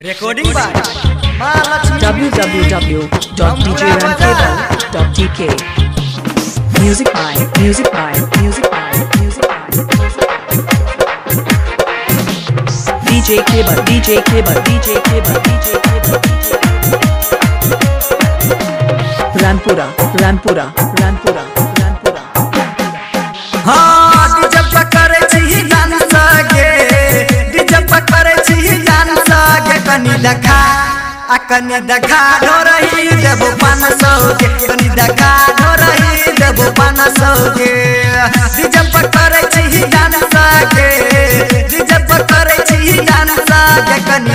Recording by www.djramcable.tk. Music by DJ Cable. Rampura. हाँ DJ पर करे छी डांस गे डीजे पर करे छी डांस गे कनी देखा ढोरही देबो 500 के कनी देखा ढोरही देबो 500 के डीजे पर करे छी डांस गे डीजे पर करे छी डांस गे कनी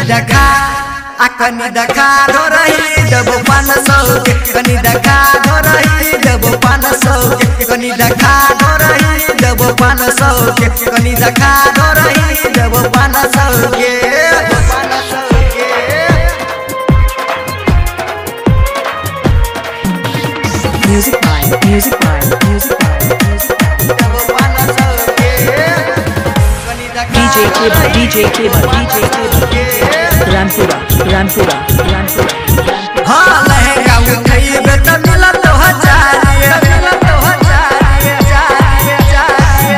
देखा ढोरही देबो 500 के कनी देखा ढोरही देबो 500 के कनी देखा ढोरही देबो 500 के कनी देखा ढोरही देबो 500 के Music by देबो 500 के कनी देखा DJ Cable. Rampura. हाँ लहंगा उठैबे त मिलत 1000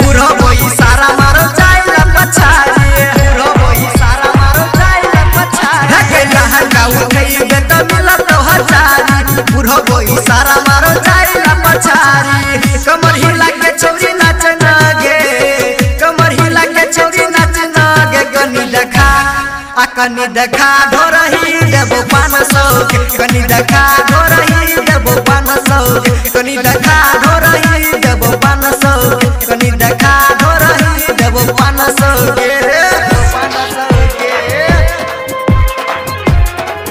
बुढ़ो बोई सारा मारो जाइला पछाड़ी हे लहंगा उठैबे त मिलत 1000 बुढ़ो बोई सारा मारो जाइला पछाड़ी कमर हिला के छौरी नाच गे कमर हिला के छौरी नाच गे कनी देखा ढोरही देबो 500 के कनी देखा ढोरही देबो 500 के कनी देखा ढोरही देबो 500 के कनी देखा ढोरही देबो 500 के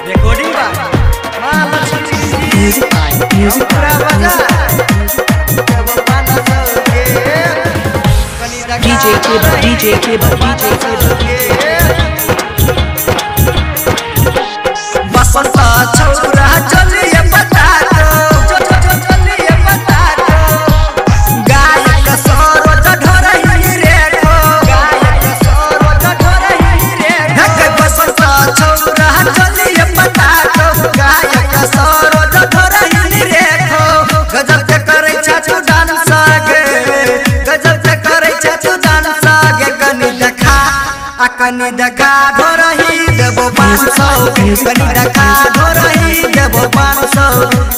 रिकॉर्डिंग बा Music by देबो 500 के कनी देखा DJ Cable. बसंता छौरा चलिए बता दो गायक सरोज ढोरही रेखो बसंता छौरा चलिए बता दो गायक सरोज ढोरही रेखो गजब के करे चाचू डांस गे गजब के करे चाचू डांस गे कनी देखा ढोरही देबो 500 कनी देखा ढोरही देबो 500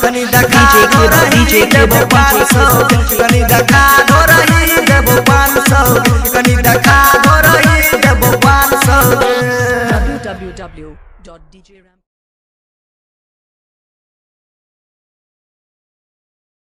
कनी देखा ढोरही देबो 500 कनी देखा ढोरही देबो 500 कनी देखा ढोरही देबो 500 www.djramcable.tk